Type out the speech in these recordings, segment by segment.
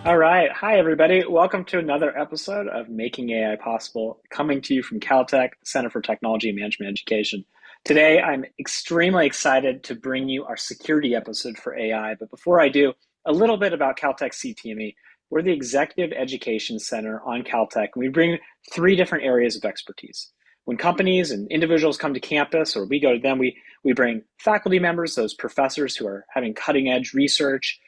All right. Hi, everybody. Welcome to another episode of Making AI Possible, coming to you from Caltech, Center for Technology and Management Education. Today, I'm extremely excited to bring you our security episode for AI. But before I do, a little bit about Caltech CTME. We're the Executive Education Center on Caltech, and we bring three different areas of expertise. When companies and individuals come to campus or we go to them, we bring faculty members, those professors who are having cutting edge research,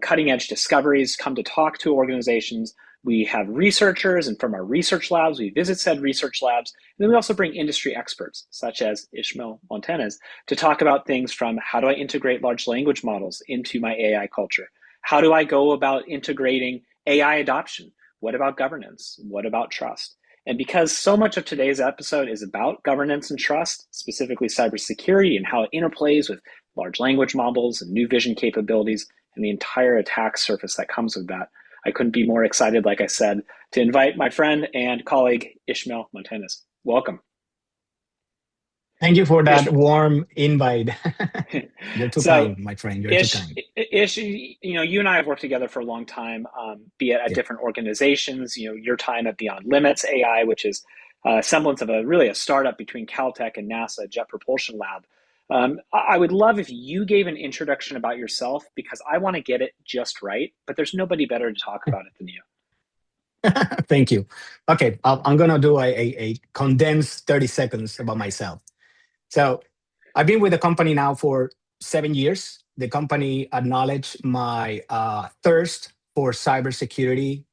cutting edge discoveries, come to talk to organizations. We have researchers, and from our research labs, we visit said research labs. And then we also bring industry experts, such as Ismael Montañez, to talk about things from how do I integrate large language models into my AI culture? How do I go about integrating AI adoption? What about governance? What about trust? And because so much of today's episode is about governance and trust, specifically cybersecurity and how it interplays with large language models and new vision capabilities, and the entire attack surface that comes with that, I couldn't be more excited, like I said, to invite my friend and colleague, Ismael Montañez. Welcome. Thank you for that Ish, warm invite. You're too so kind, my friend. You're too Ish, kind. Ish, you and I have worked together for a long time, be it at Yeah. different organizations. Your time at Beyond Limits AI, which is a semblance of a startup between Caltech and NASA Jet Propulsion Lab. I would love if you gave an introduction about yourself because I want to get it just right, but there's nobody better to talk about it than you. Thank you. Okay, I'm gonna do a condensed 30 seconds about myself. So I've been with the company now for 7 years. The company acknowledged my thirst for cybersecurity.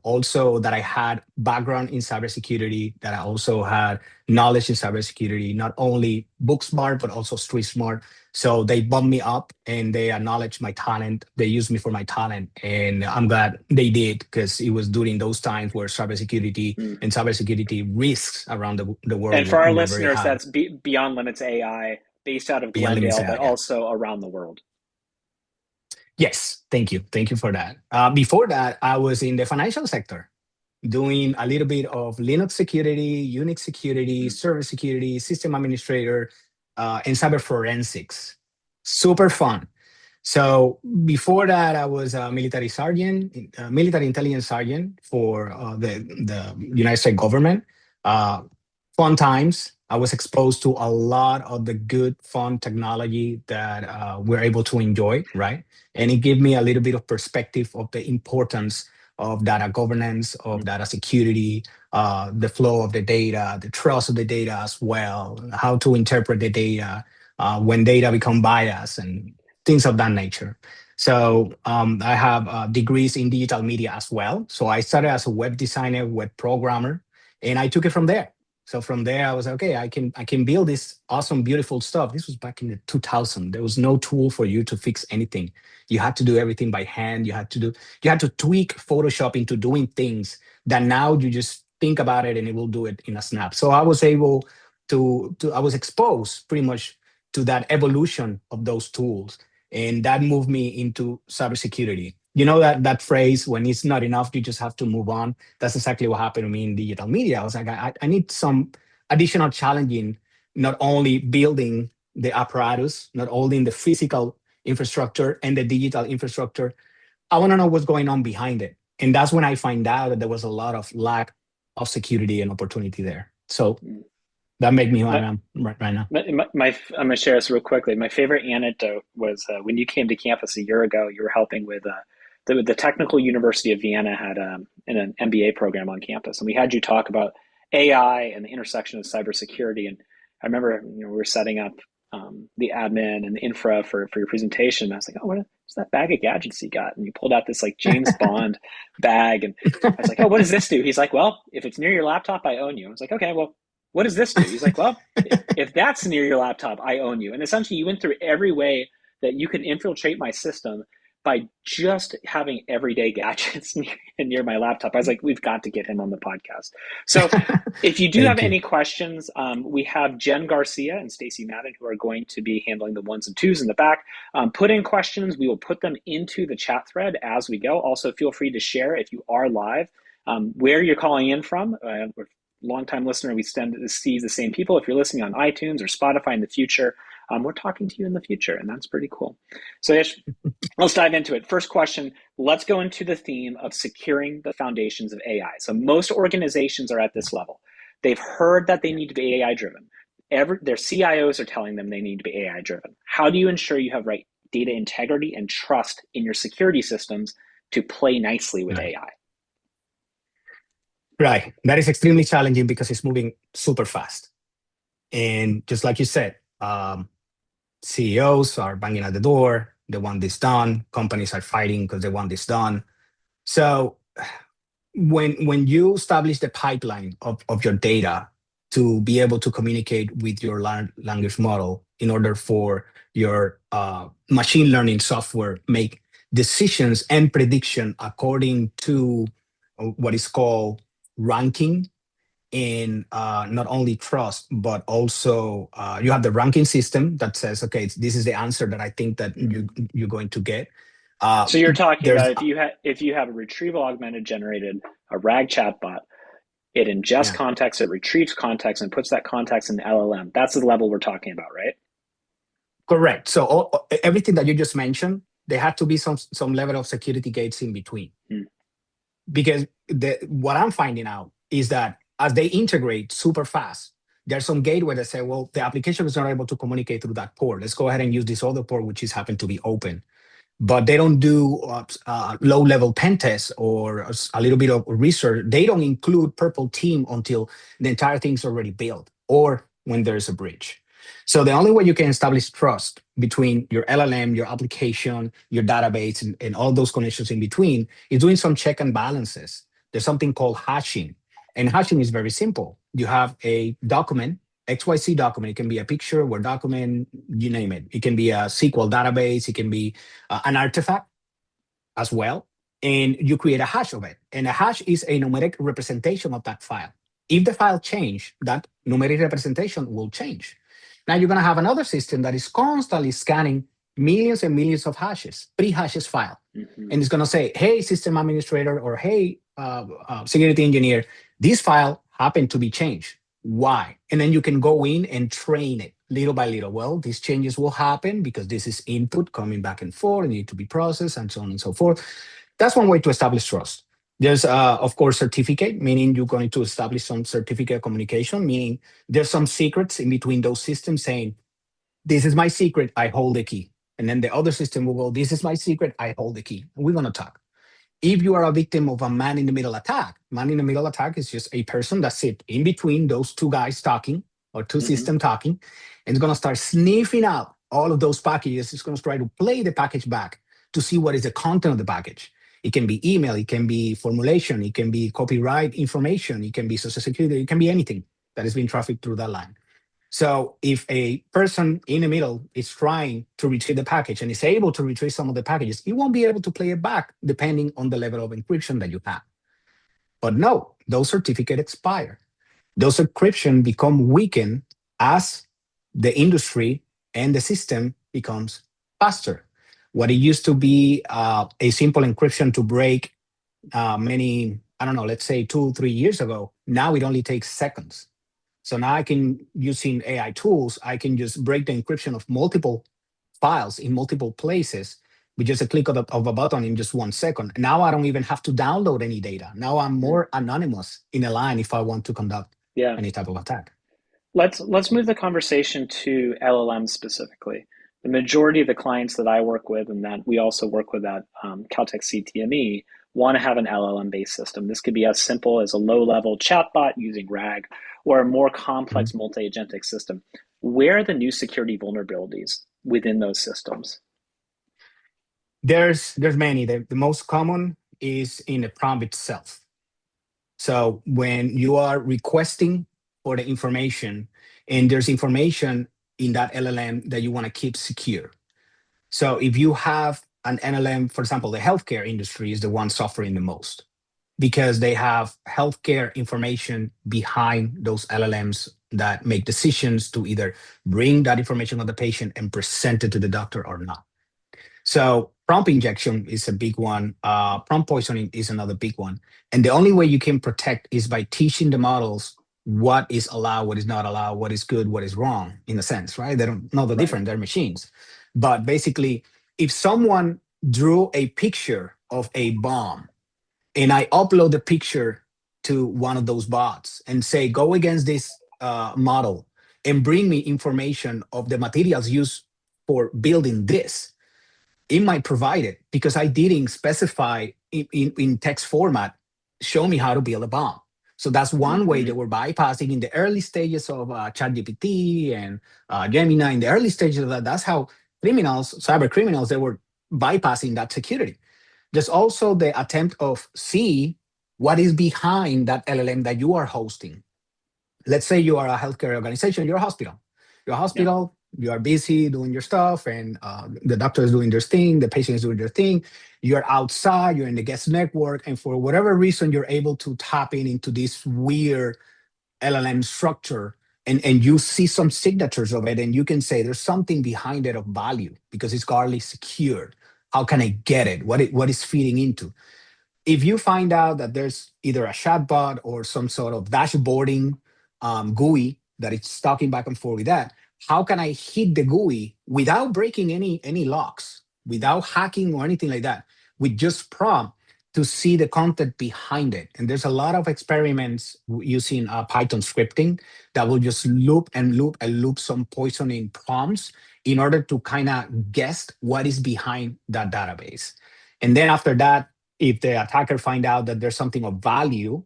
Also, that I had background in cybersecurity, that I also had knowledge in cybersecurity, not only book smart but also street smart. So they bumped me up and they acknowledged my talent. They used me for my talent, and I'm glad they did because it was during those times where cybersecurity Mm. and cybersecurity risks around the world And for our were very listeners, high. that's Beyond Limits AI, based out of Beyond limits, Glendale, but yeah. also around the world. Yes, thank you. Thank you for that. Before that, I was in the financial sector doing a little bit of Linux security, Unix security, Mm. server security, system administrator, and cyber forensics. Super fun. So before that, I was a military sergeant, military intelligence sergeant for the United States government. Uh, Fun times. I was exposed to a lot of the good, fun technology that we're able to enjoy, right? And it gave me a little bit of perspective of the importance of data governance, of data security, the flow of the data, the trust of the data as well, how to interpret the data when data become biased and things of that nature. So I have degrees in digital media as well. So I started as a web designer, web programmer, and I took it from there. So from there, I was like, okay, I can build this awesome, beautiful stuff. This was back in the 2000. There was no tool for you to fix anything. You had to do everything by hand. You had to tweak Photoshop into doing things that now you just think about it and it will do it in a snap. So I was able I was exposed pretty much to that evolution of those tools, and that moved me into cybersecurity. You know that phrase, when it's not enough, you just have to move on. That's exactly what happened to me in digital media. I was like, I need some additional challenging, not only building the apparatus, not only in the physical infrastructure and the digital infrastructure. I want to know what's going on behind it. And that's when I find out that there was a lot of lack of security and opportunity there. So Mm. that made me who I My, am right now. I'm going to share this real quickly. My favorite anecdote was when you came to campus a year ago. You were helping with the Technical University of Vienna had an MBA program on campus, and we had you talk about AI and the intersection of cybersecurity. And I remember we were setting up the admin and the infra for your presentation. And I was like, oh, what is that bag of gadgets you got? And you pulled out this like James Bond bag, and I was like, oh, what does this do? He's like, well, if it's near your laptop, I own you. I was like, okay, well, what does this do? He's like, well, if that's near your laptop, I own you. And essentially, you went through every way that you could infiltrate my system by just having everyday gadgets near my laptop. I was like, we've got to get him on the podcast. So if you do have Thank you. any questions, we have Jen Garcia and Stacy Madden who are going to be handling the ones and twos in the back. Put in questions. We will put them into the chat thread as we go. Also, feel free to share if you are live where you're calling in from. Longtime listener, we tend to see the same people. If you're listening on iTunes or Spotify in the future, we're talking to you in the future, and that's pretty cool. So Ish, let's dive into it. First question, let's go into the theme of securing the foundations of AI. So most organizations are at this level. They've heard that they need to be AI driven. Their CIOs are telling them they need to be AI driven. How do you ensure you have right data integrity and trust in your security systems to play nicely with Right. AI? Right. That is extremely challenging because it's moving super fast. And just like you said, CEOs are banging at the door. They want this done. Companies are fighting because they want this done. So when you establish the pipeline of your data to be able to communicate with your language model in order for your machine learning software make decisions and prediction according to what is called ranking in not only trust, but also you have the ranking system that says, okay, this is the answer that I think that you're going to get. So you're talking There's about if you have a retrieval augmented generated a RAG chatbot, it ingests yeah, context, it retrieves context, and puts that context in the LLM. That's the level we're talking about, right? correct. So everything that you just mentioned, there had to be some level of security gates in between, Hmm. because what I'm finding out is that as they integrate super fast, there's some gateway that say, well, the application is not able to communicate through that port. Let's go ahead and use this other port, which is happen to be open. But they don't do low-level pen tests or a little bit of research. They don't include purple team until the entire thing's already built or when there's a breach. So the only way you can establish trust between your LLM, your application, your database, and all those connections in between is doing some check and balances. There's something called hashing. And hashing is very simple. You have a document, XYZ document. It can be a picture, Word document, you name it. It can be a SQL database. It can be an artifact as well. And you create a hash of it. And a hash is a numeric representation of that file. If the file change, that numeric representation will change. Now you're going to have another system that is constantly scanning millions and millions of hashes, pre-hashes file. Mm-hmm. And it's going to say, hey, system administrator, or hey, security engineer, this file happened to be changed. Why? And then you can go in and train it little by little. Well, these changes will happen because this is input coming back and forth and need to be processed and so on and so forth. That's one way to establish trust. There's, of course, certificate, meaning you're going to establish some certificate communication, meaning there's some secrets in between those systems saying, this is my secret, I hold the key. And then the other system will go, this is my secret, I hold the key. We're going to talk. If you are a victim of a man-in-the-middle attack, man-in-the-middle attack is just a person that sits in between those two guys talking or two Mm-hmm. systems talking, and it's going to start sniffing out all of those packages. It's going to try to play the package back to see what is the content of the package. It can be email, it can be formulation, it can be copyright information, it can be social security, it can be anything that is being trafficked through that line. So if a person in the middle is trying to retrieve the package and is able to retrieve some of the packages, you won't be able to play it back depending on the level of encryption that you have. But no, those certificates expire. Those encryption become weakened as the industry and the system becomes faster. What it used to be a simple encryption to break many, I don't know, let's say 2 or 3 years ago, now it only takes seconds. So now I can, using AI tools, I can just break the encryption of multiple files in multiple places with just a click of a button in just 1 second. Now I don't even have to download any data. Now I'm more anonymous in a line if I want to conduct Yeah. any type of attack. Let's move the conversation to LLM specifically. The majority of the clients that I work with and that we also work with at Caltech CTME want to have an LLM-based system. This could be as simple as a low-level chatbot using RAG or a more complex Mhm. multi-agentic system. Where are the new security vulnerabilities within those systems? There's many. The most common is in the prompt itself. So when you are requesting for the information and there's information in that LLM that you want to keep secure. So if you have an LLM, for example, the healthcare industry is the one suffering the most because they have healthcare information behind those LLMs that make decisions to either bring that information of the patient and present it to the doctor or not. So prompt injection is a big one. Prompt poisoning is another big one. And the only way you can protect is by teaching the models what is allowed, what is not allowed, what is good, what is wrong, in a sense, right? They don't know the Right. difference. They're machines. But basically, if someone drew a picture of a bomb and I upload the picture to one of those bots and say, go against this model and bring me information of the materials used for building this, it might provide it because I didn't specify in text format, show me how to build a bomb. So that's one way Hmm. that we're bypassing in the early stages of ChatGPT and Gemini. In the early stages of that, that's how criminals, cyber criminals, they were bypassing that security. There's also the attempt of see what is behind that LLM that you are hosting. Let's say you are a healthcare organization, you're a hospital. You're a Yeah. hospital, you are busy doing your stuff, and the doctor is doing their thing, the patient is doing their thing. You're outside, you're in the guest network, and for whatever reason, you're able to tap into this weird LLM structure, and you see some signatures of it, and you can say there's something behind it of value because it's guardedly secured. How can I get it? What is feeding into? If you find out that there's either a chatbot or some sort of dashboarding GUI that it's talking back and forth with that, how can I hit the GUI without breaking any locks, without hacking or anything like that, with just prompt to see the content behind it? And there's a lot of experiments using Python scripting that will just loop and loop and loop some poisoning prompts in order to kind of guess what is behind that database. And then after that, if the attacker find out that there's something of value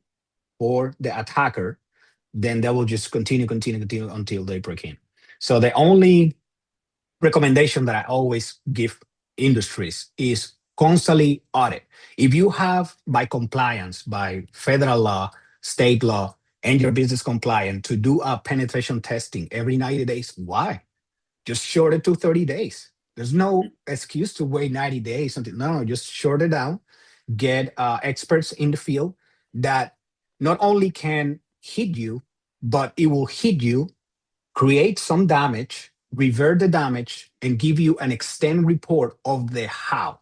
for the attacker, then they will just continue until they break in. So the only recommendation that I always give industries is constantly audit. If you have by compliance, by federal law, state law, and your business compliant to do a penetration testing every 90 days, why? Just short it to 30 days. There's no excuse to wait 90 days. Something. No, just short it down, get experts in the field that not only can hit you, but it will hit you, create some damage, revert the damage, and give you an extend report of the how.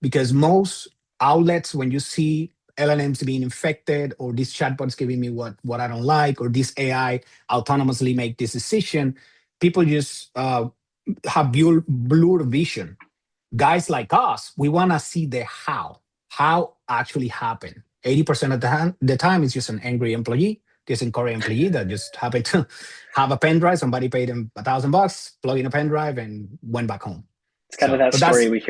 Because most outlets, when you see LLMs being infected, or these chatbots giving me what I don't like, or this AI autonomously make this decision, people just have blurred vision. Guys like us, we want to see the how actually happened. 80% of the time, it's just an angry employee, disencouraged employee that just happened to have a pen drive. Somebody paid him $1,000, plug in a pen drive, and went back home. It's kind of So, that but story that's we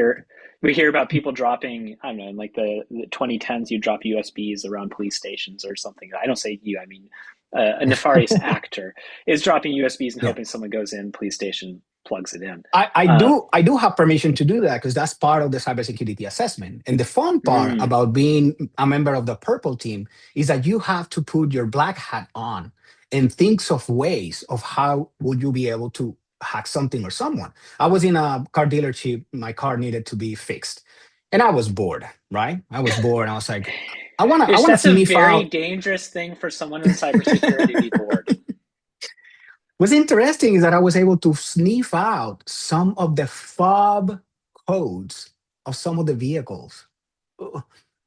hear about people dropping, I don't know, in like the 2010s, you drop USBs around police stations or something. I don't say you, I mean a nefarious actor is dropping USBs and yeah. hoping someone goes in, police station, plugs it in. I Uh, do have permission to do that because that's part of the cybersecurity assessment. And the fun part mm, about being a member of the purple team is that you have to put your black hat on and think of ways of how would you be able to hack something or someone. I was in a car dealership, my car needed to be fixed. And I was bored, right? I was bored. I was like, I Ish, wanna that's a sniff very out. dangerous thing for someone in cybersecurity to be bored. What's interesting is that I was able to sniff out some of the fob codes of some of the vehicles.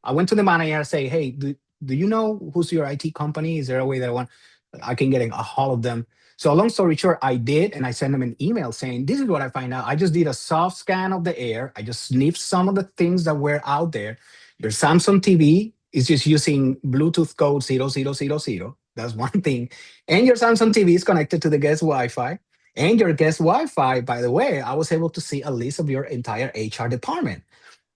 I went to the manager and say, "Hey, do you know who's your IT company? Is there a way that I can get a hold of them?" So long story short, I did, and I sent them an email saying, "This is what I find out. I just did a soft scan of the air. I just sniffed some of the things that were out there. Your Samsung TV is just using Bluetooth code 0000. That's one thing. And your Samsung TV is connected to the guest Wi-Fi. And your guest Wi-Fi, by the way, I was able to see a list of your entire HR department.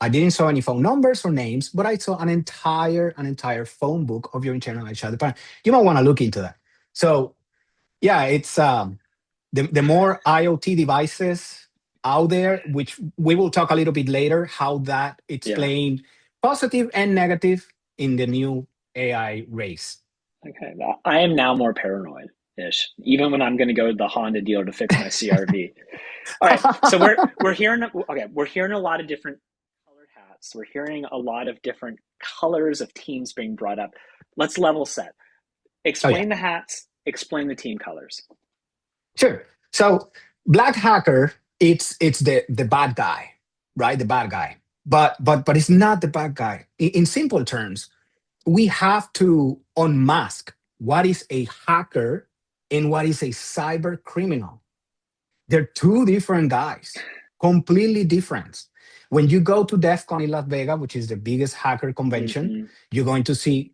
I didn't saw any phone numbers or names, but I saw an entire phone book of your internal HR department. You might want to look into that." So yeah, it's the more IoT devices out there, which we will talk a little bit later, how that it's Yeah. playing positive and negative in the new AI race. Okay. I am now more paranoid ish, even when I'm going to go to the Honda dealer to fix my CRV. All right. So we're hearing we're hearing a lot of different colored hats. We're hearing a lot of different colors of teams being brought up. Let's level set. Oh yeah, Explain the hats, explain the team colors. sure. So Black Hacker, it's the bad guy, right? The bad guy. But it's not the bad guy. In simple terms, we have to unmask what is a hacker and what is a cyber criminal. They're two different guys, completely different. When you go to DEF CON in Las Vegas, which is the biggest hacker convention, Hmm. you're going to see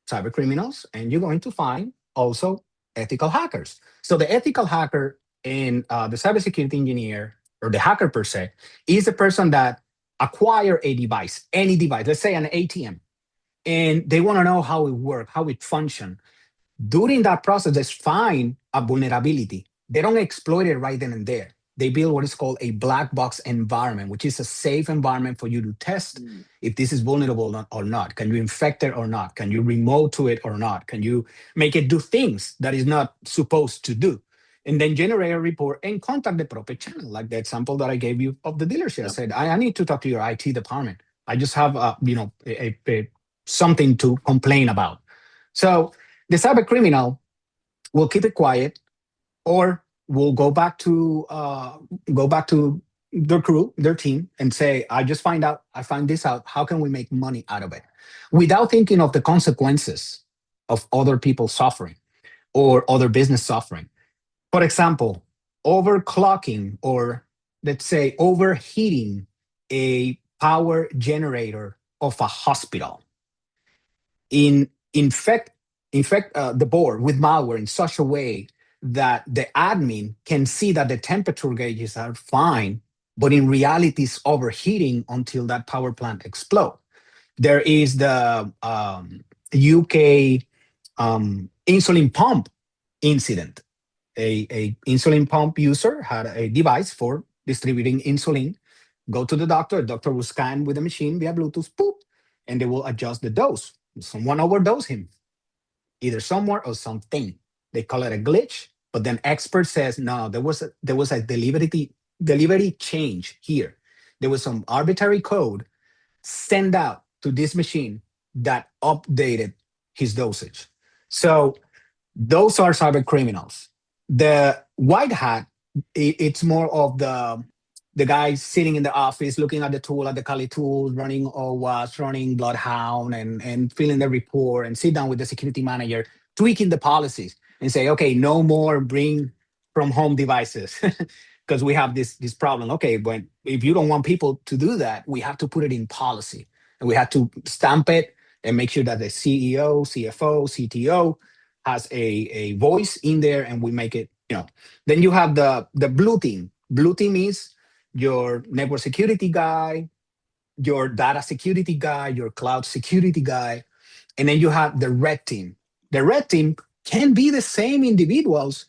cyber criminals and you're going to find also ethical hackers. So the ethical hacker and the cybersecurity engineer or the hacker per se is the person that acquire a device, any device, let's say an ATM, and they want to know how it works, how it functions. During that process, they find a vulnerability. They don't exploit it right then and there. They build what is called a black box environment, which is a safe environment for you to test if this is vulnerable or not. Can you infect it or not? Can you remote to it or not? Can you make it do things that is not supposed to do? And then generate a report and contact the proper channel, like the example that I gave you of the dealership. I Yep. said, I need to talk to your IT department. I just have something to complain about. So the cyber criminal will keep it quiet or will go back to their crew, their team, and say, I find this out. How can we make money out of it? Without thinking of the consequences of other people suffering or other business suffering. For example, overclocking or let's say overheating a power generator of a hospital in infect the board with malware in such a way that the admin can see that the temperature gauges are fine, but in reality it's overheating until that power plant explodes. There is the UK insulin pump incident. A insulin pump user had a device for distributing insulin. Go to the doctor will scan with the machine via Bluetooth, boop, and they will adjust the dose. Someone overdosed him, either somewhere or something. They call it a glitch, but then expert says no, there was a delivery change here. There was some arbitrary code sent out to this machine that updated his dosage. So those are cyber criminals. The white hat, it's more of the guy sitting in the office looking at the tool, at the Kali tool, running OWASP, running Bloodhound, and filling the report, and sit down with the security manager, tweaking the policies, and say, okay, no more bring from home devices because we have this problem. Okay, but if you don't want people to do that, we have to put it in policy, and we have to stamp it and make sure that the CEO, CFO, CTO has a voice in there, and we make it. Then you have the blue team. Blue team is your network security guy, your data security guy, your cloud security guy, and then you have the red team. The red team can be the same individuals,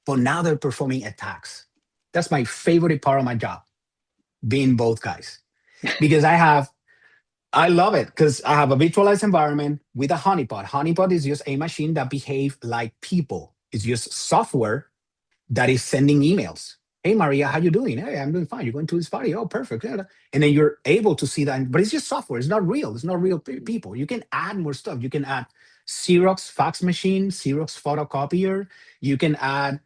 but now they're performing attacks. That's my favorite part of my job, being both guys, because I love it because I have a virtualized environment with a honeypot. Honeypot is just a machine that behaves like people. It's just software that is sending emails. Hey Maria, how you doing? Hey, I'm doing fine. You're going to this party? Oh, perfect. Yeah. And then you're able to see that, but it's just software. It's not real. It's not real people. You can add more stuff. You can add Xerox fax machine, Xerox photocopier. You can add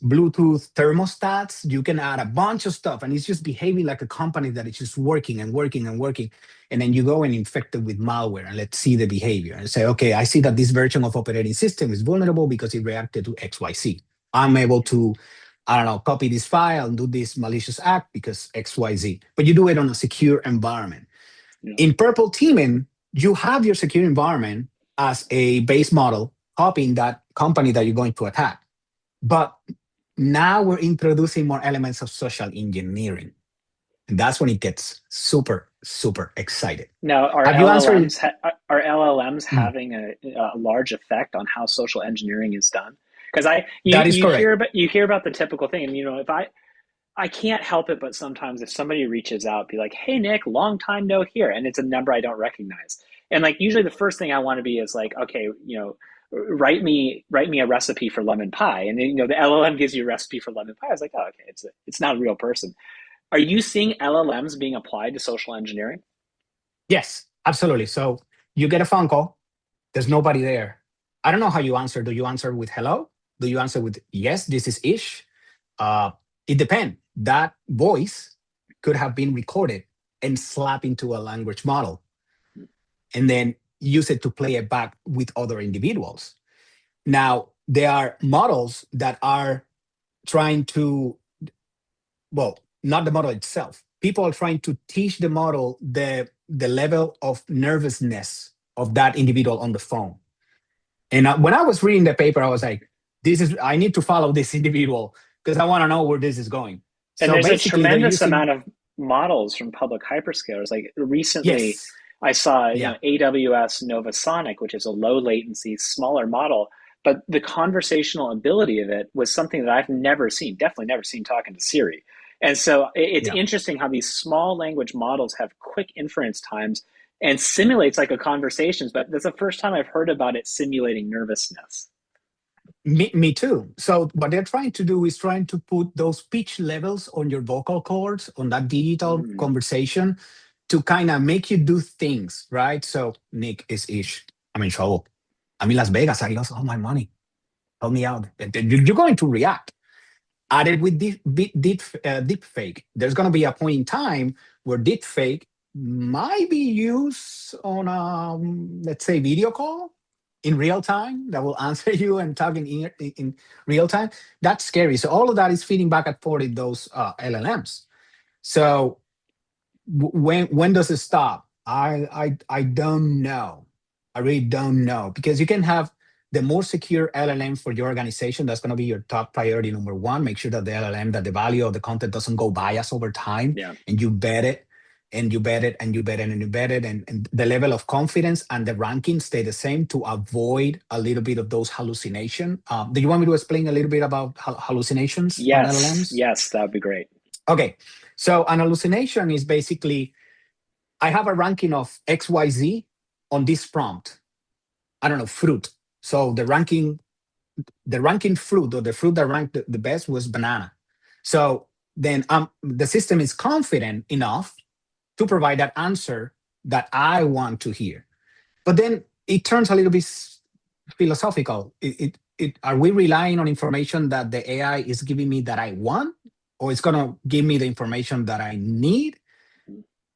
Bluetooth thermostats. You can add a bunch of stuff, and it's just behaving like a company that is just working and working and working. And then you go and infect it with malware, and let's see the behavior and say, okay, I see that this version of operating system is vulnerable because it reacted to XYZ. I'm able to, I don't know, copy this file and do this malicious act because XYZ. But you do it on a secure environment. Yeah. In purple teaming, you have your secure environment as a base model, copying that company that you're going to attack. But now we're introducing more elements of social engineering. And that's when it gets super, super excited. Now, Have you answered? are LLMs Mm, having a large effect on how social engineering is done? Because that is correct. you hear about the typical thing, and if I can't help it, but sometimes if somebody reaches out, be like, "Hey Nick, long time no hear," and it's a number I don't recognize, and like usually the first thing I want to be is like, okay, write me a recipe for lemon pie, and then the LLM gives you a recipe for lemon pie. I was like, oh, okay, it's not a real person. Are you seeing LLMs being applied to social engineering? Yes, absolutely. So you get a phone call, there's nobody there. I don't know how you answer. Do you answer with hello? Do you answer with yes, this is Ish? Uh, it depends. That voice could have been recorded and slapped into a language model. And then use it to play it back with other individuals. Now, there are models that are trying to, well, not the model itself. People are trying to teach the model the level of nervousness of that individual on the phone. And when I was reading the paper, I was like, I need to follow this individual because I want to know where this is going. And So there's a basically, they're tremendous using, amount of models from public hyperscalers. Like recently, yes, I saw yeah. AWS Novasonic, which is a low latency, smaller model, but the conversational ability of it was something that I've never seen, definitely never seen talking to Siri. And so it's Yeah. interesting how these small language models have quick inference times and simulates like a conversations, but that's the first time I've heard about it simulating nervousness. Me too. So what they're trying to do is trying to put those pitch levels on your vocal cords on that digital Mm, conversation to kind of make you do things, right? So Nick is ish. I'm in trouble. I'm in Las Vegas. I lost all my money. Help me out. You're going to react. Added with deep fake. There's going to be a point in time where deep fake might be used on let's say video call in real time that will answer you and talk in real time. That's scary. So all of that is feeding back and forth in those LLMs. So when does it stop? I don't know. I really don't know because you can have the more secure LLM for your organization. That's going to be your top priority number one. Make sure that the LLM, that the value of the content doesn't go bias over time, yeah. and you bet it, and you bet it, and you bet it, and you bet it, and the level of confidence and the ranking stay the same to avoid a little bit of those hallucination. Do you want me to explain a little bit about hallucinations on Yes, LLMs? yes, that would be great. Okay, so an hallucination is basically I have a ranking of XYZ on this prompt. I don't know, fruit. So the ranking fruit or the fruit that ranked the best was banana. So then the system is confident enough to provide that answer that I want to hear. But then it turns a little bit philosophical. Are we relying on information that the AI is giving me that I want, or it's gonna give me the information that I need?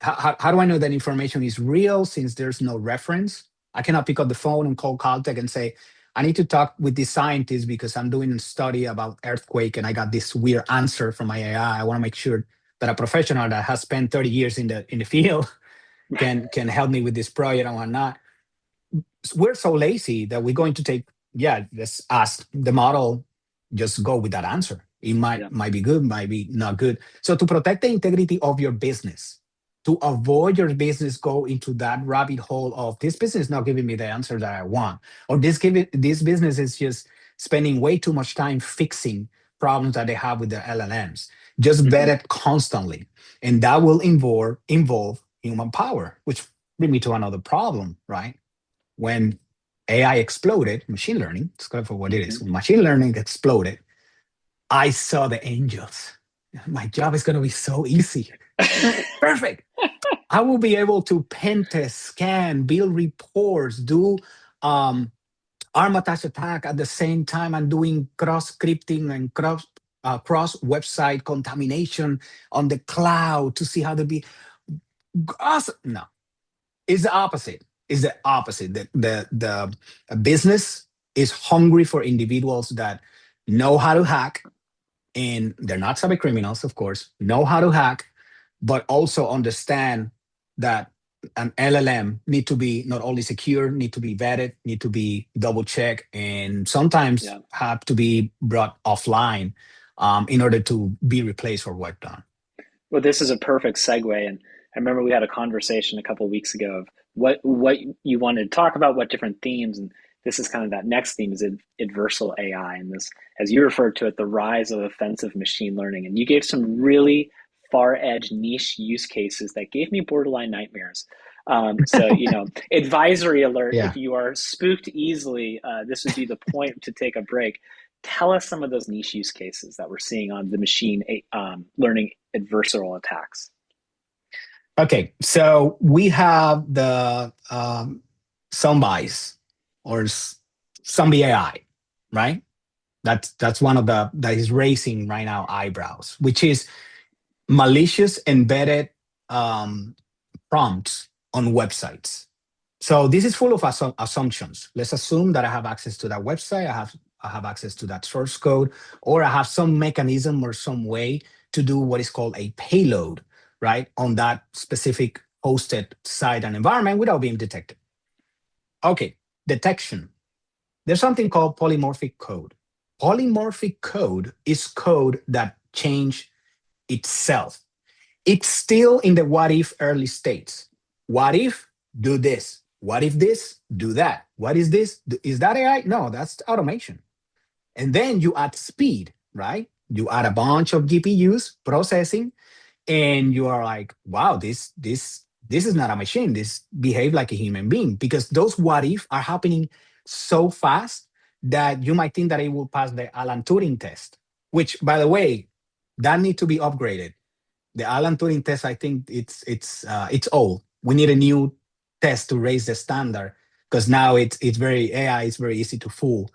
How do I know that information is real since there's no reference? I cannot pick up the phone and call Caltech and say, I need to talk with this scientist because I'm doing a study about earthquake and I got this weird answer from my AI. I want to make sure that a professional that has spent 30 years in the field can help me with this project and whatnot. We're so lazy that we're going to take, yeah, let's ask the model, just go with that answer. It Yeah. might be good, might be not good. So to protect the integrity of your business, to avoid your business go into that rabbit hole of this business is not giving me the answer that I want, or this business is just spending way too much time fixing problems that they have with their LLMs. Just vet Hmm. it constantly, and that will involve human power, which bring me to another problem, right? When AI exploded, machine learning, it's called for what it is. Hmm. When machine learning exploded, I saw the angels. My job is going to be so easy. Perfect. I will be able to pen test, scan, build reports, do um, arm attach attack at the same time and doing cross scripting and cross website contamination on the cloud to see how to be awesome. No, it's the opposite. It's the opposite. The business is hungry for individuals that know how to hack, and they're not cyber criminals, of course, know how to hack, but also understand that an LLM need to be not only secure, need to be vetted, need to be double checked, and sometimes Yeah. have to be brought offline in order to be replaced or wiped on. Well, this is a perfect segue, and I remember we had a conversation a couple of weeks ago of what you wanted to talk about, what different themes, and this is kind of that next theme is adversarial AI, and this, as you referred to it, the rise of offensive machine learning, and you gave some really far edge niche use cases that gave me borderline nightmares. So, advisory alert: if Yeah. you are spooked easily, this would be the point to take a break. Tell us some of those niche use cases that we're seeing on the machine learning adversarial attacks. Okay. So we have the Somebodies or Zombie AI, right? That's one of the that is raising right now eyebrows, which is malicious embedded um, prompts on websites. So this is full of assumptions. Let's assume that I have access to that website. I have access to that source code, or I have some mechanism or some way to do what is called a payload, right, on that specific hosted site and environment without being detected. Okay, detection. There's something called polymorphic code. Polymorphic code is code that change itself. It's still in the what if early states. What if do this? What if this do that? What is this? Is that AI? No, that's automation. And then you add speed, right? You add a bunch of GPUs processing, and you are like, wow, this is not a machine. This behave like a human being, because those what if are happening so fast that you might think that it will pass the Alan Turing test, which, by the way, that need to be upgraded. The Alan Turing test, I think it's old. We need a new test to raise the standard, because now it's very AI is very easy to fool,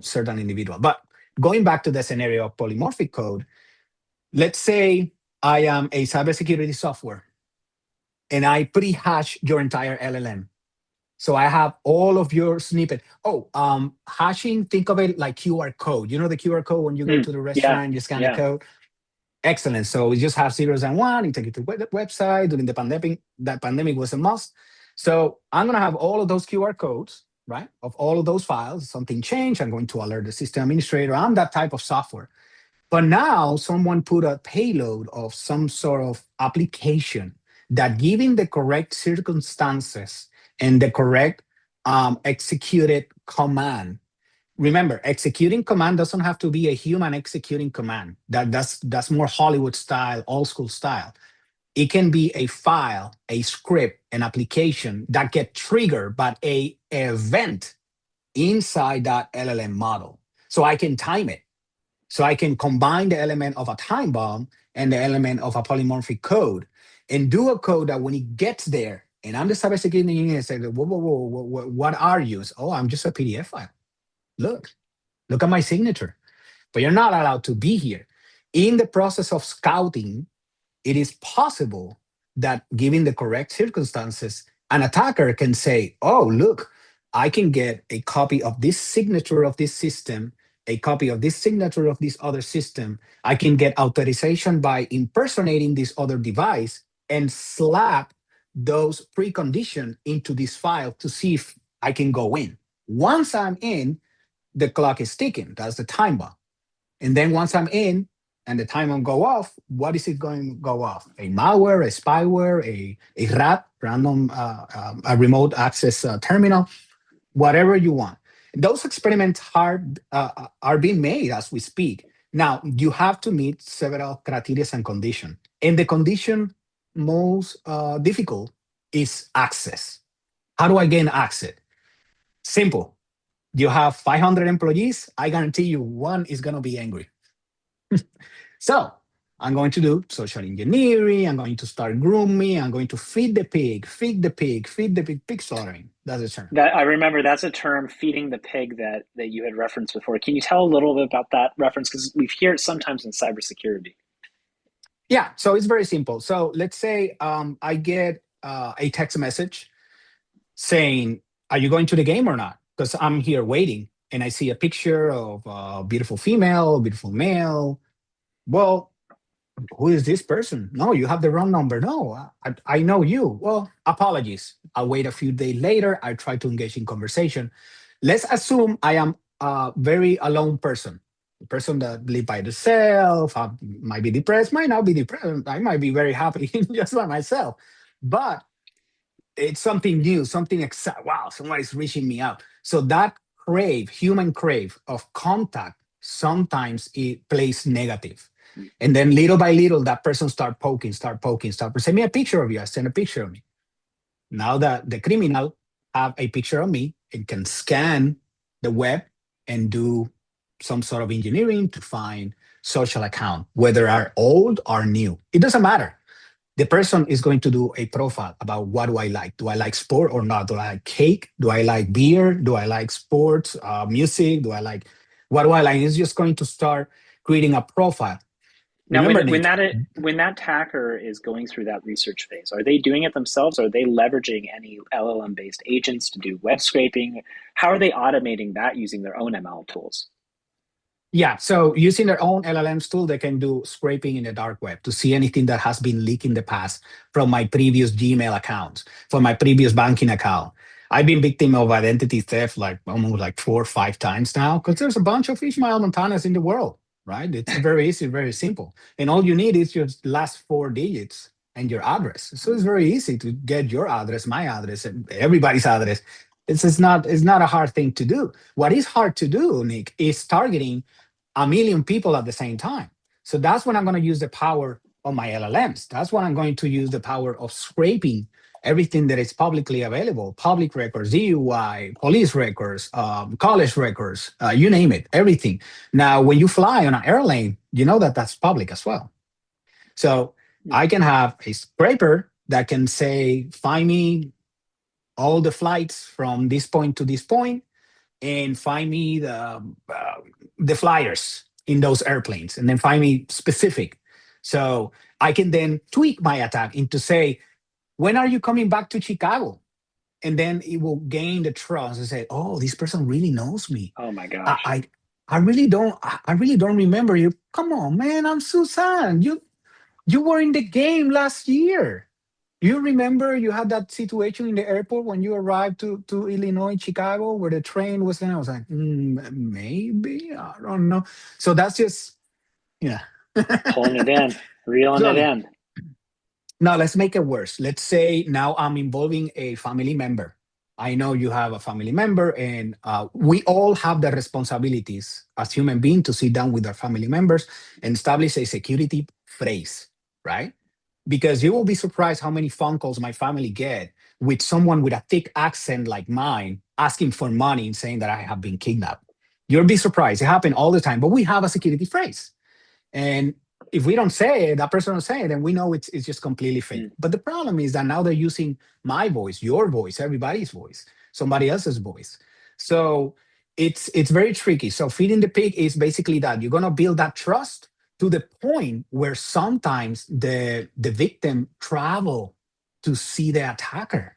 certain individual. But going back to the scenario of polymorphic code, let's say I am a cybersecurity software and I pre-hash your entire LLM. So I have all of your snippet. Oh, hashing, think of it like QR code. You know the QR code when you go to the Yeah, restaurant, you scan the yeah. code. Excellent. So we just have zeros and one. You take it to the website. During the pandemic, that pandemic was a must. So I'm gonna have all of those QR codes, right? Of all of those files. Something changed. I'm going to alert the system administrator. I'm that type of software. But now someone put a payload of some sort of application that, given the correct circumstances and the correct executed command. Remember, executing command doesn't have to be a human executing command. That's more Hollywood style, old school style. It can be a file, a script, an application that get triggered by a event inside that LLM model. So I can time it. So I can combine the element of a time bomb and the element of a polymorphic code and do a code that when it gets there, and I'm the cybersecurity engineer, and say, whoa, whoa, whoa, whoa, what are you? Oh, I'm just a PDF file. Look, look at my signature. But you're not allowed to be here. In the process of scouting, it is possible that, given the correct circumstances, an attacker can say, oh, look, I can get a copy of this signature of this system, a copy of this signature of this other system. I can get authorization by impersonating this other device and slap those preconditions into this file to see if I can go in. Once I'm in, the clock is ticking. That's the time bomb. And then once I'm in and the timer go off, what is it going to go off? A malware, a spyware, a RAT, random a remote access terminal, whatever you want. Those experiments are being made as we speak. Now, you have to meet several criteria and conditions. And the condition most difficult is access. How do I gain access? Simple. You have 500 employees. I guarantee you one is going to be angry. So I'm going to do social engineering. I'm going to start grooming. I'm going to feed the pig, feed the pig, feed the pig, pig slaughtering. That's the term. That I remember, that's a term, feeding the pig, that you had referenced before. Can you tell a little bit about that reference? Because we hear it sometimes in cybersecurity. Yeah, so it's very simple. So let's say I get a text message saying, are you going to the game or not? Because I'm here waiting and I see a picture of a beautiful female, beautiful male. Well, who is this person? No, you have the wrong number. No, I know you. Well, apologies. I'll wait a few days later. I try to engage in conversation. Let's assume I am a very alone person, a person that live by themselves, might be depressed, might not be depressed. I might be very happy just by myself. But it's something new, something exciting. Wow, somebody's reaching me out. So that crave, human crave of contact, sometimes it plays negative. And then little by little, that person start poking. Send me a picture of you. I send a picture of me. Now that the criminal have a picture of me and can scan the web and do some sort of engineering to find social account, whether are old or new. It doesn't matter. The person is going to do a profile about what do I like. Do I like sport or not? Do I like cake? Do I like beer? Do I like sports, music? Do I like, what do I like? It's just going to start creating a profile. Now, when Remember, when Nick. when that attacker is going through that research phase, are they doing it themselves? Are they leveraging any LLM based agents to do web scraping? How are they automating that using their own ML tools? Yeah, so using their own LLMs tool, they can do scraping in the dark web to see anything that has been leaked in the past from my previous Gmail accounts, from my previous banking account. I've been victim of identity theft like almost like 4 or 5 times now because there's a bunch of Ismael Montañez in the world, right? It's very easy, very simple. And all you need is your last 4 digits and your address. So it's very easy to get your address, my address, and everybody's address. It's not a hard thing to do. What is hard to do, Nick, is targeting a million people at the same time. So that's when I'm going to use the power of my LLMs. That's when I'm going to use the power of scraping everything that is publicly available, public records, DUI, police records, college records, you name it, everything. Now, when you fly on an airlane, you know that that's public as well. So I can have a scraper that can say, find me all the flights from this point to this point and find me the flyers in those airplanes and then find me specific. So I can then tweak my attack into say, when are you coming back to Chicago? And then it will gain the trust and say, oh, this person really knows me. Oh my I gosh. I, I really don't remember you. Come on, man, I'm Susan. You were in the game last year. You remember you had that situation in the airport when you arrived to Illinois, Chicago, where the train was. And I was like, maybe I don't know. So that's just yeah. Pulling it in, reeling it Slowly. in. Now let's make it worse. Let's say now I'm involving a family member. I know you have a family member, and we all have the responsibilities as human beings to sit down with our family members and establish a security phrase, right? Because you will be surprised how many phone calls my family get with someone with a thick accent like mine asking for money and saying that I have been kidnapped. You'll be surprised. It happens all the time, but we have a security phrase. And if we don't say it, that person don't say it, then we know it's just completely fake. Mm. But the problem is that now they're using my voice, your voice, everybody's voice, somebody else's voice. So it's very tricky. So feeding the pig is basically that you're gonna build that trust to the point where sometimes the victim travel to see the attacker,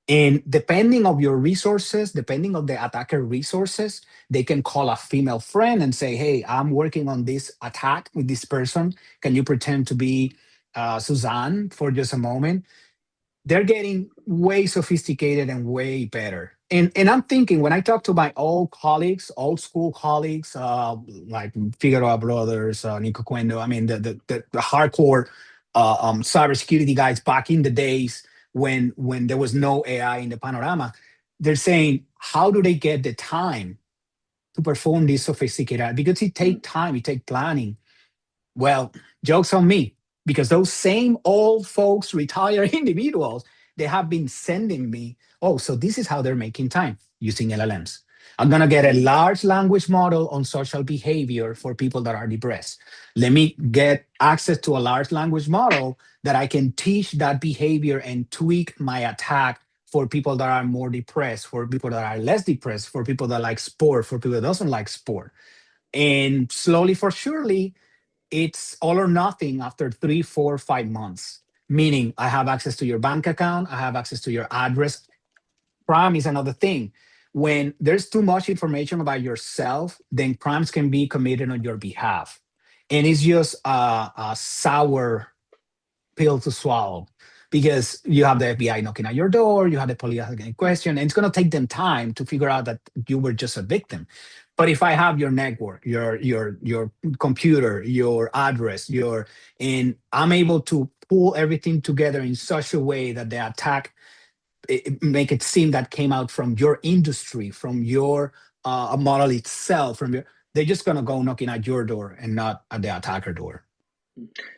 and depending of your resources, depending of the attacker resources, they can call a female friend and say, hey, I'm working on this attack with this person. Can you pretend to be Suzanne for just a moment? They're getting way sophisticated and way better. And I'm thinking when I talk to my old colleagues, old school colleagues, like Figueroa Brothers, Nico Cuendo, I mean, the hardcore cybersecurity guys back in the days when there was no AI in the panorama, they're saying, how do they get the time to perform this sophisticated? Because it Mm. takes time, it takes planning. Well, joke's on me because those same old folks, retired individuals, they have been sending me, oh, so this is how they're making time using LLMs. I'm going to get a Mm. large language model on social behavior for people that are depressed. Let me get access to a large language model that I can teach that behavior and tweak my attack for people that are more depressed, for people that are less depressed, for people that like sport, for people that doesn't like sport. And slowly for surely, it's all or nothing after 3, 4, 5 months. Meaning, I have access to your bank account, I have access to your address. Crime is another thing. When there's too much information about yourself, then crimes can be committed on your behalf. And it's just a sour pill to swallow because you have the FBI knocking at your door, you have the police asking a question, and it's going to take them time to figure out that you were just a victim. But if I have your network, your computer, your address, your and I'm able to pull everything together in such a way that the attack make it seem that came out from your industry, from your model itself, from your they're just gonna go knocking at your door and not at the attacker door.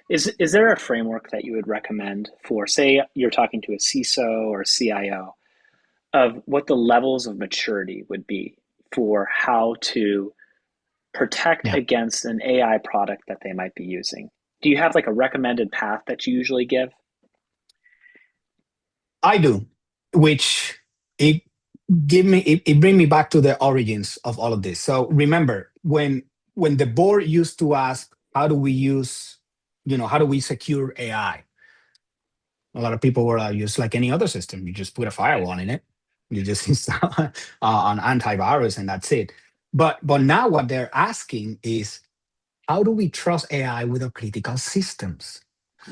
Is there a framework that you would recommend for, say, you're talking to a CISO or CIO, of what the levels of maturity would be for how to protect Yeah. against an AI product that they might be using? Do you have like a recommended path that you usually give? I do, which it it bring me back to the origins of all of this. So remember when the board used to ask how do we use, how do we secure AI? A lot of people were use like any other system. You just put a firewall in it. You just install an antivirus and that's it. But now what they're asking is, how do we trust AI with our critical systems?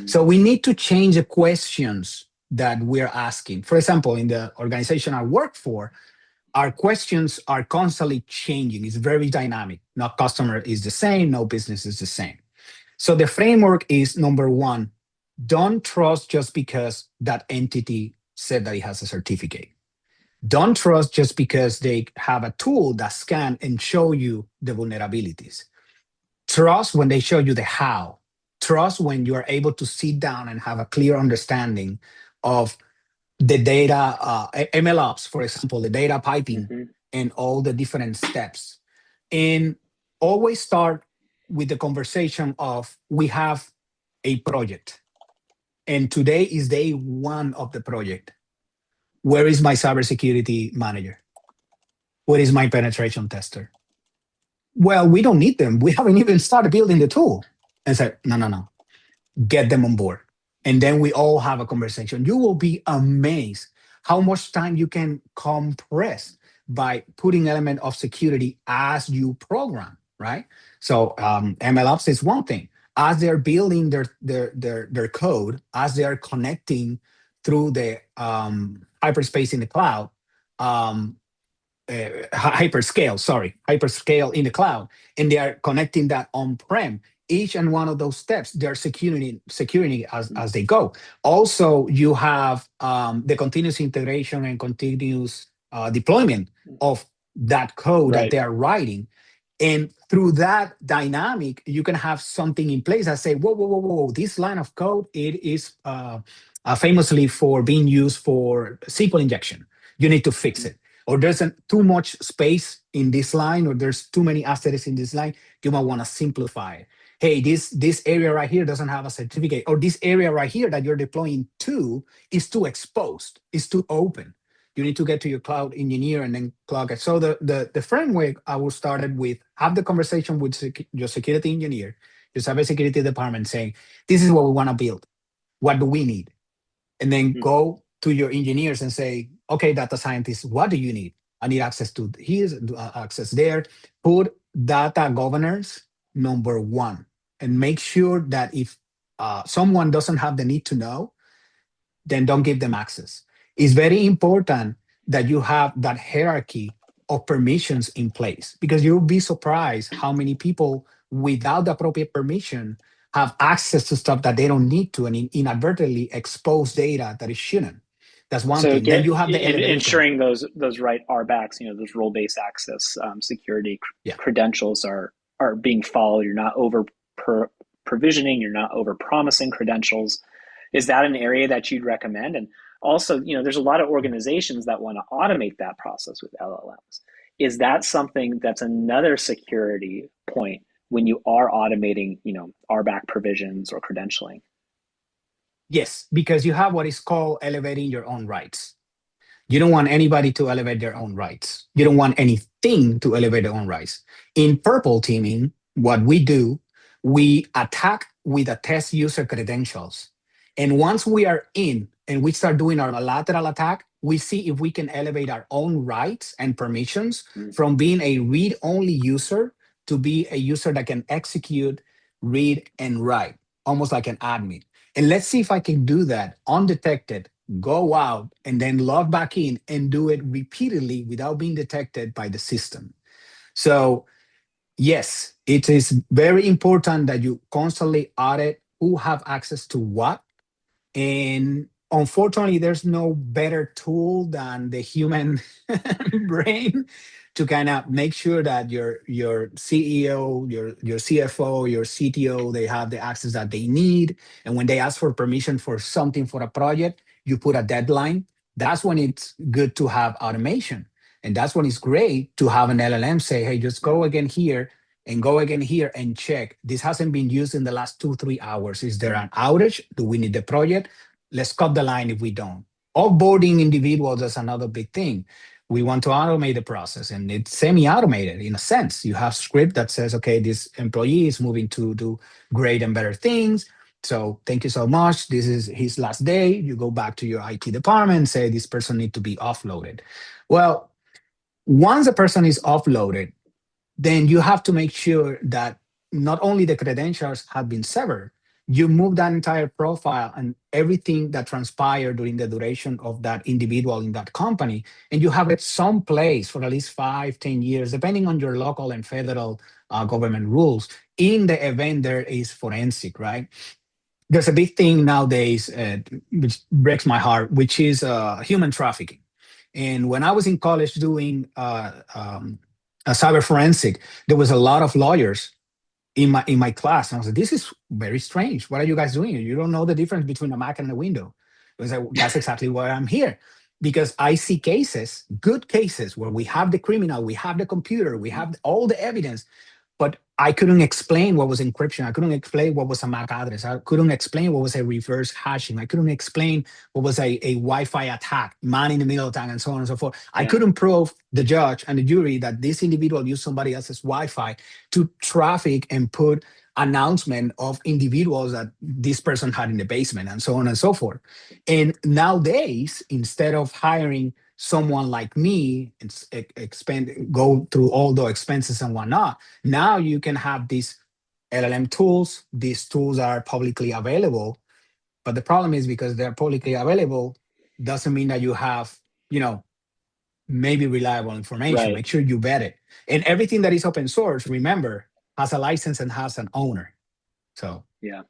So we need to change the questions that we're asking. For example, in the organization I work for, our questions are constantly changing. It's very dynamic. No customer is the same, no business is the same. So the framework is number one, don't trust just because that entity said that it has a certificate. Don't trust just because they have a tool that scan and show you the vulnerabilities. Trust when they show you the how. Trust when you are able to sit down and have a clear understanding of the data, MLOps, for example, the data piping Mm-hmm. and all the different steps. And always start with the conversation of, we have a project and today is day one of the project. Where is my cybersecurity manager? Where is my penetration tester? Well, we don't need them. We haven't even started building the tool. And said, no, no, no, get them on board. And then we all have a conversation. You will be amazed how much time you can compress by putting element of security as you program, right? So MLOps is one thing. As they're building their code, as they are connecting through the hyperspace in the cloud, um, hyperscale in the cloud, and they are connecting that on-prem. Each and one of those steps, they're securing as they go. Also, you have the continuous integration and continuous deployment of that code that Right. they are writing. And through that dynamic, you can have something in place that say, whoa, whoa, whoa, whoa, this line of code, it is famously for being used for SQL injection. You need to fix it. Or there's too much space in this line, or there's too many asterisks in this line. You might want to simplify it. Hey, this area right here doesn't have a certificate, or this area right here that you're deploying to is too exposed, is too open. You need to get to your cloud engineer and then clog it. So the framework I will start it with, have the conversation with your security engineer, your cybersecurity department, saying, this is what we want to build. What do we need? And then Mm. go to your engineers and say, okay, data scientists, what do you need? I need access to here, access there. Put data governance number one, and make sure that if someone doesn't have the need to know, then don't give them access. It's very important that you have that hierarchy of permissions in place, because you'll be surprised how many people without the appropriate permission have access to stuff that they don't need to, and inadvertently expose data that it shouldn't. That's one So thing. Then get you have the elevation. ensuring those right RBACs, those role based access security Yeah. credentials are being followed. You're not over provisioning. You're not over promising credentials. Is that an area that you'd recommend? And also, there's a lot of organizations that want to automate that process with LLMs. Is that something that's another security point when you are automating, RBAC provisions or credentialing? Yes, because you have what is called elevating your own rights. You don't want anybody to elevate their own rights. You don't want anything to elevate their own rights. In purple teaming, what we do, we attack with a test user credentials. And once we are in and we start doing our lateral attack, we see if we can elevate our own rights and permissions Mm. from being a read-only user to be a user that can execute, read, and write, almost like an admin. And let's see if I can do that undetected, go out, and then log back in and do it repeatedly without being detected by the system. So, yes, it is very important that you constantly audit who have access to what. And unfortunately, there's no better tool than the human brain to kind of make sure that your CEO, your CFO, your CTO, they have the access that they need. And when they ask for permission for something for a project, you put a deadline. That's when it's good to have automation. And that's when it's great to have an LLM say, hey, just Yeah. go again here and go again here and check. This hasn't been used in the last 2, 3 hours. Is there an outage? Do we need the project? Let's cut the line if we don't. Offboarding individuals is another big thing. We want to automate the process, and it's semi-automated in a sense. You have script that says, okay, this employee is moving to do great and better things. So thank you so much. This is his last day. You go back to your IT department and say this person need to be offloaded. Well, once a person is offloaded, then you have to make sure that not only the credentials have been severed, you move that entire profile and everything that transpired during the duration of that individual in that company, and you have it someplace for at least 5, 10 years, depending on your local and federal government rules, in the event there is forensic, right? There's a big thing nowadays, which breaks my heart, which is human trafficking. And when I was in college doing a cyber forensic, there was a lot of lawyers in my class, and I was like, "This is very strange. What are you guys doing? You don't know the difference between a Mac and a window." It was like, that's exactly why I'm here, because I see cases, good cases, where we have the criminal, we have the computer, we have all the evidence, but I couldn't explain what was encryption. I couldn't explain what was a MAC address. I couldn't explain what was a reverse hashing. I couldn't explain what was a Wi-Fi attack, man in the middle attack, and so on and so forth. I Yeah. couldn't prove the judge and the jury that this individual used somebody else's Wi-Fi to traffic and put announcement of individuals that this person had in the basement, and so on and so forth. And nowadays, instead of hiring someone like me and expend go through all the expenses and whatnot, now you can have these LLM tools. These tools are publicly available, but the problem is, because they're publicly available, doesn't mean that you have, you know, maybe reliable information. Right. Make sure you vet it. And everything that is open source, remember, has a license and has an owner. So Yeah.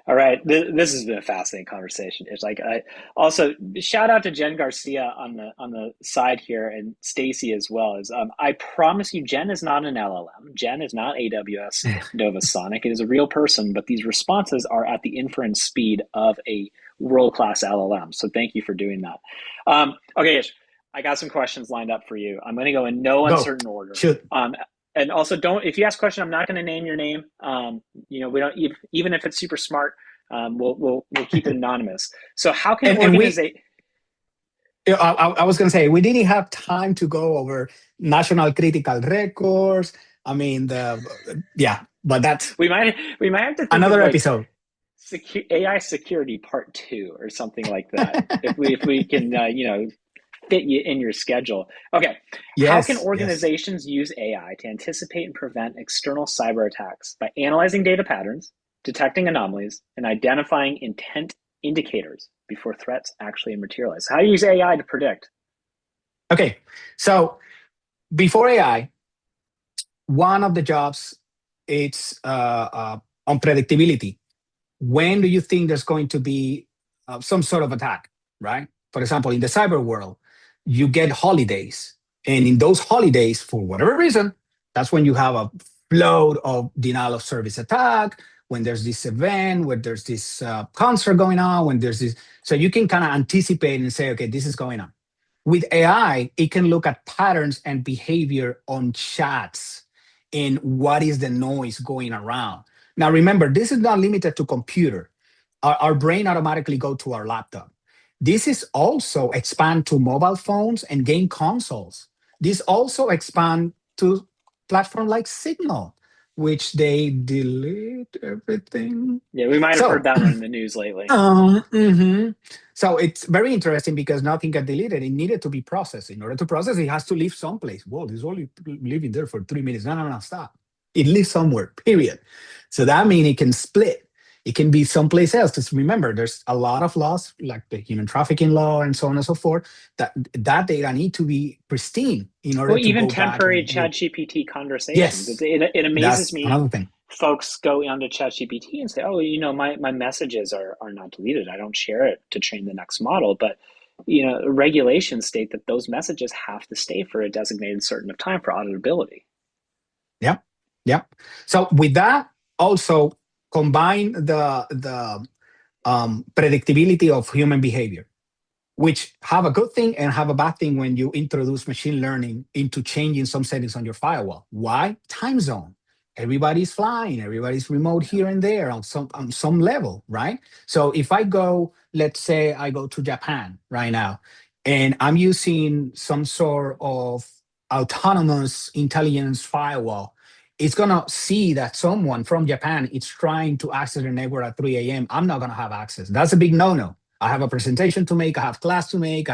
All right, this has been a fascinating conversation. It's like I also shout out to Jen Garcia on the side here, and Stacy as well. Is I promise you, Jen is not an LLM. Jen is not AWS Nova Sonic. It is a real person, but these responses are at the inference speed of a world class LLM. So thank you for doing that. Okay, Ish, I got some questions lined up for you. I'm going to go in no go. uncertain order. Shoot. And also, don't, if you ask a question, I'm not going to name your name. We don't, even if it's super smart, we'll keep it anonymous. So how can And we, organization? I was going to say, we didn't have time to go over national critical records. I mean, yeah, but that's We might have to think of another like episode. AI security part two or something like that. If we can fit you in your schedule. Okay, how can Yes, yes. organizations use AI to anticipate and prevent external cyber attacks by analyzing data patterns, detecting anomalies, and identifying intent indicators before threats actually materialize? How do you use AI to predict? Okay, so before AI, one of the jobs, it's on predictability. When do you think there's going to be some sort of attack, right? For example, in the cyber world, you get holidays. And in those holidays, for whatever reason, that's when you have a flood of denial of service attack, when there's this event, when there's this concert going on, when there's this. So you can kind of anticipate and say, okay, this is going on. With AI, it can look at patterns and behavior on chats and what is the noise going around. Now, remember, this is not limited to computer. Our brain automatically go to our laptop. This is also expand to mobile phones and game consoles. This also expand to platform like Signal, which they delete everything. Yeah, we might have heard So that one in the news lately. Mhm. So it's very interesting because nothing got deleted. It needed to be processed. In order to process, it has to live someplace. Whoa, it's only living there for 3 minutes. No, no, no, stop. It lives somewhere, period. So that means it can split. It can be someplace else. Just remember, there's a lot of laws, like the human trafficking law and so on and so forth, that data need to be pristine in Well, order to even go back temporary and do. ChatGPT conversations. Yes, It amazes that's me. another thing. Folks go onto ChatGPT and say, "Oh, my messages are not deleted. I don't share it to train the next model." But regulations state that those messages have to stay for a designated certain of time for auditability. Yeah, yeah. So with that, also combine the predictability of human behavior, which have a good thing and have a bad thing when you introduce machine learning into changing some settings on your firewall. Why? Time zone. Everybody's flying, everybody's remote here and there on some level, right? So if I go, let's say I go to Japan right now, and I'm using some sort of autonomous intelligence firewall, it's gonna see that someone from Japan is trying to access the network at 3 a.m. I'm not gonna have access. That's a big no-no. I have a presentation to make, I have class to make.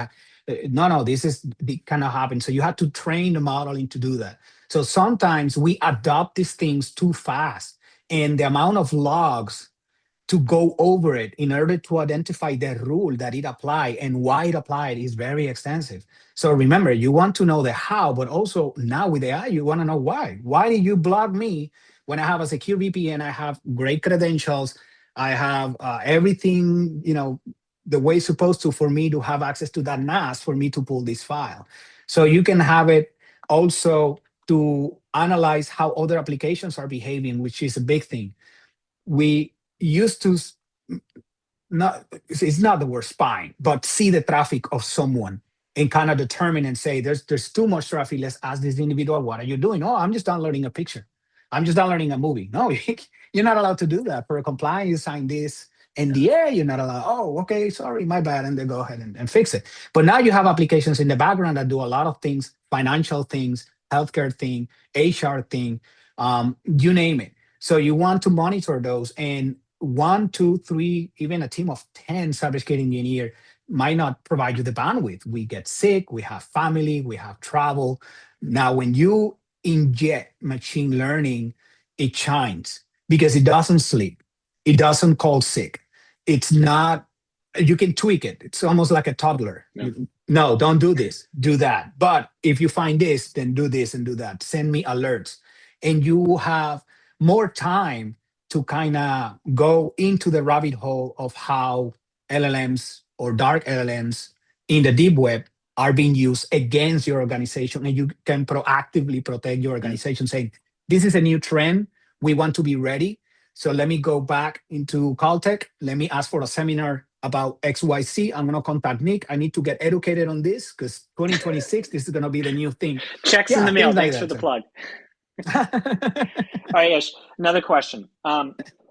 No, this is the kind of happen. So you have to train the modeling to do that. So sometimes we adopt these things too fast, and the amount of logs to go over it in order to identify the rule that it applied and why it applied is very extensive. So remember, you want to know the how, but also now with AI, you want to know why. Why did you block me when I have a secure VPN? I have great credentials. I have everything, the way it's supposed to for me to have access to that NAS for me to pull this file. So you can have it also to analyze how other applications are behaving, which is a big thing. We used to not, it's not the word spying, but see the traffic of someone and kind of determine and say there's too much traffic. Let's ask this individual, what are you doing? Oh, I'm just downloading a picture. I'm just downloading a movie. No, you're not allowed to do that. For a compliance, you sign this NDA, you're not allowed. Oh, okay, sorry, my bad. And they go ahead and fix it. But now you have applications in the background that do a lot of things, financial things, healthcare thing, HR thing, you name it. So you want to monitor those, and one, two, three, even a team of 10 cybersecurity engineer might not provide you the bandwidth. We get sick, we have family, we have travel. Now, when you inject machine learning, it shines because it doesn't sleep. It doesn't call sick. It's not, you can tweak it. It's almost like a toddler. Yeah. No, don't do this, do that. But if you find this, then do this and do that. Send me alerts. And you have more time to kind of go into the rabbit hole of how LLMs or dark LLMs in the deep web are being used against your organization, and you can proactively protect your organization, saying, this is a new trend. We want to be ready. So let me go back into Caltech. Let me ask for a seminar about XYZ. I'm going to contact Nick. I need to get educated on this because 2026, this is going to be the new thing. Checks in Yeah, the mail. things like Thanks for that. the plug. All right, Ish. Another question.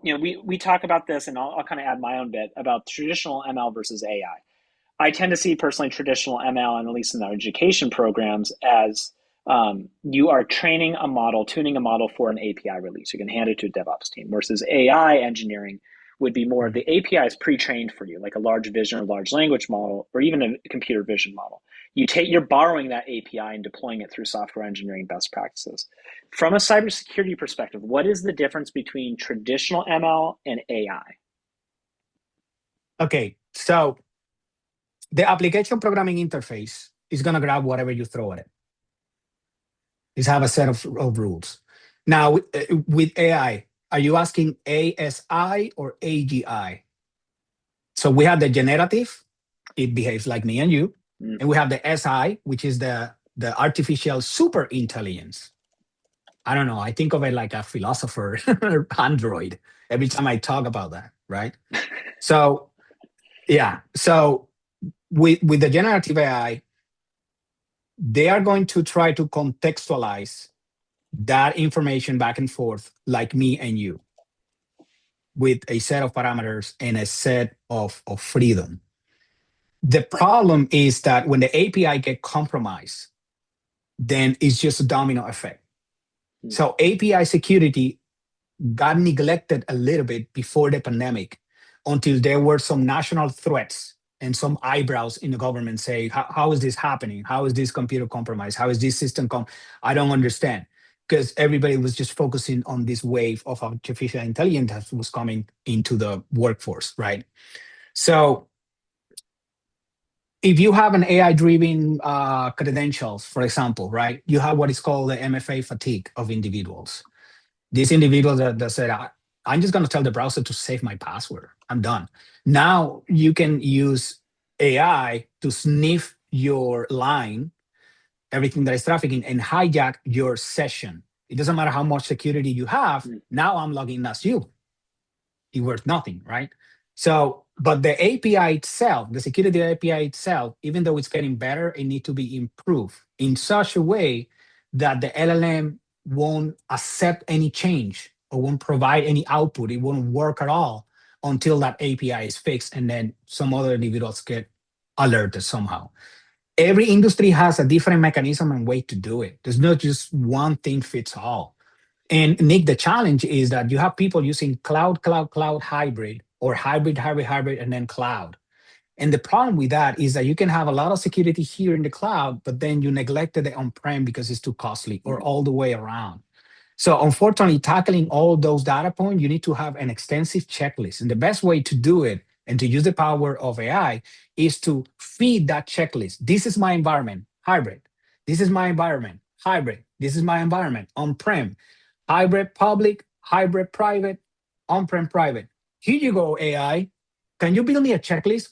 We talk about this, and I'll kind of add my own bit about traditional ML versus AI. I tend to see personally traditional ML, and at least in our education programs, as you are training a model, tuning a model for an API release. You can hand it to a DevOps team, versus AI engineering would be more the API is pre-trained for you, like a large vision or large language model, or even a computer vision model. You're borrowing that API and deploying it through software engineering best practices. From a cybersecurity perspective, what is the difference between traditional ML and AI? Okay, so the application programming interface is going to grab whatever you throw at it. It's have a set of rules. Now, with AI, are you asking ASI or AGI? So we have the generative, it behaves like me and you. And we have the SI, which is the artificial super intelligence. I don't know. I think of it like a philosopher android every time I talk about that, right? So, yeah. So with the generative AI, they are going to try to contextualize that information back and forth like me and you with a set of parameters and a set of freedom. The problem is that when the API get compromised, then it's just a domino effect. So API security got neglected a little bit before the pandemic until there were some national threats and some eyebrows in the government saying, how is this happening? How is this computer compromised? How is this system I don't understand. Because everybody was just focusing on this wave of artificial intelligence that was coming into the workforce, right? So if you have an AI-driven credentials, for example, right, you have what is called the MFA fatigue of individuals. These individuals that said, I'm just going to tell the browser to save my password. I'm done. Now you can use AI to sniff your line, everything that is trafficking, and hijack your session. It doesn't matter how much security you have. Now I'm logging as you. It worth nothing, right? So, but the API itself, the security API itself, even though it's getting better, it needs to be improved in such a way that the LLM won't accept any change or won't provide any output. It won't work at all until that API is fixed, and then some other individuals get alerted somehow. Every industry has a different mechanism and way to do it. There's not just one thing fits all. And Nick, the challenge is that you have people using cloud hybrid, or hybrid, and then cloud. And the problem with that is that you can have a lot of security here in the cloud, but then you neglected the on-prem because it's too costly, or Mhm. all the way around. So unfortunately, tackling all those data points, you need to have an extensive checklist. And the best way to do it and to use the power of AI is to feed that checklist. This is my environment, hybrid. This is my environment, hybrid. This is my environment, on-prem, hybrid public, hybrid private, on-prem private. Here you go, AI. Can you build me a checklist?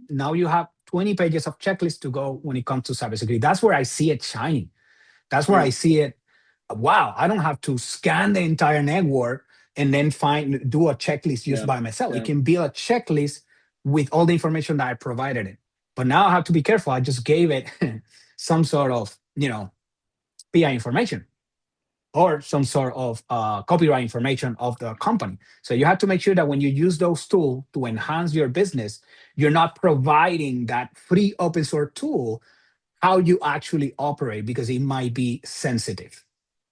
Now you have 20 pages of checklist to go when it comes to cybersecurity. That's where I see it shining. That's where I Mm. see it. Wow, I don't have to scan the entire network and then do a checklist used Yeah. by myself. It Yeah. can build a checklist with all the information that I provided it. But now I have to be careful. I just gave it some sort of, PI information, or some sort of copyright information of the company. So you have to make sure that when you use those tools to enhance your business, you're not providing that free open source tool how you actually operate, because it might be sensitive,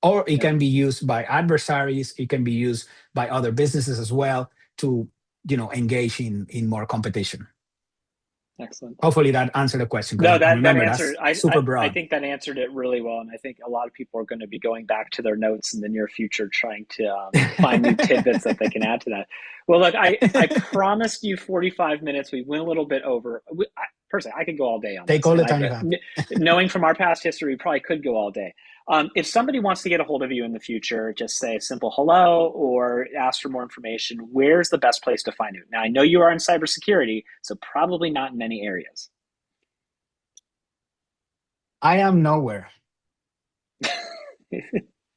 or it Yeah. can be used by adversaries. It can be used by other businesses as well to engage in more competition. Excellent. Hopefully that answered the question, because No, that remember, answered. that's super I broad. think that answered it really well, and I think a lot of people are going to be going back to their notes in the near future, trying to find new tidbits that they can add to that. Well, look, I promised you 45 minutes. We went a little bit over. Personally, I could go all day on Take this, all and the time you have. knowing from our past history, we probably could go all day. If somebody wants to get a hold of you in the future, just say a simple hello or ask for more information. Where's the best place to find you? Now, I know you are in cybersecurity, so probably not in many areas. I am nowhere.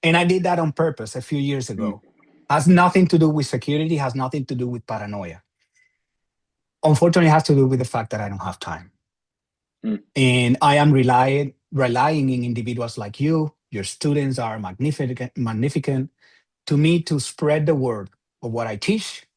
And I did that on purpose a few years Mm. ago. Has nothing to do with security, has nothing to do with paranoia. Unfortunately, it has to do with the fact that I don't have time. Mm. And I am relying in individuals like you. Your students are magnificent to me, to spread the word of what I teach,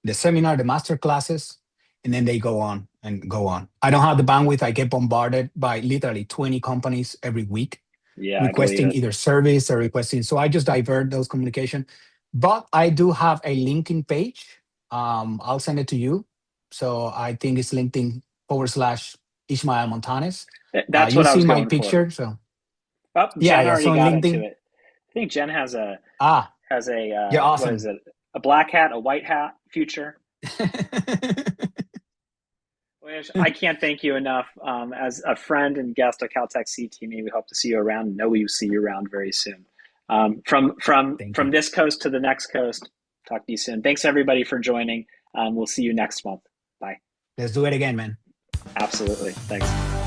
the seminar, the master classes, and then they go on and go on. I don't have the bandwidth. I get bombarded by literally 20 companies every week Yeah, I believe requesting it. either service or requesting. So I just divert those communication. But I do have a LinkedIn page. I'll send it to you. So I think it's LinkedIn /Ismael Montañez. That's You'll what I see was my going for. picture. So Oh, yeah, Jen yeah. already So on got it to LinkedIn, it. I think Jen ah, has a you're what is awesome. it? A black hat, a white hat future. Which I can't thank you enough. As a friend and guest of Caltech CTME, we hope to see you around. Know you see you around very soon. Thank From you. this coast to the next coast. Talk to you soon. Thanks everybody for joining. We'll see you next month. Bye. Let's do it again, man. Absolutely. Thanks.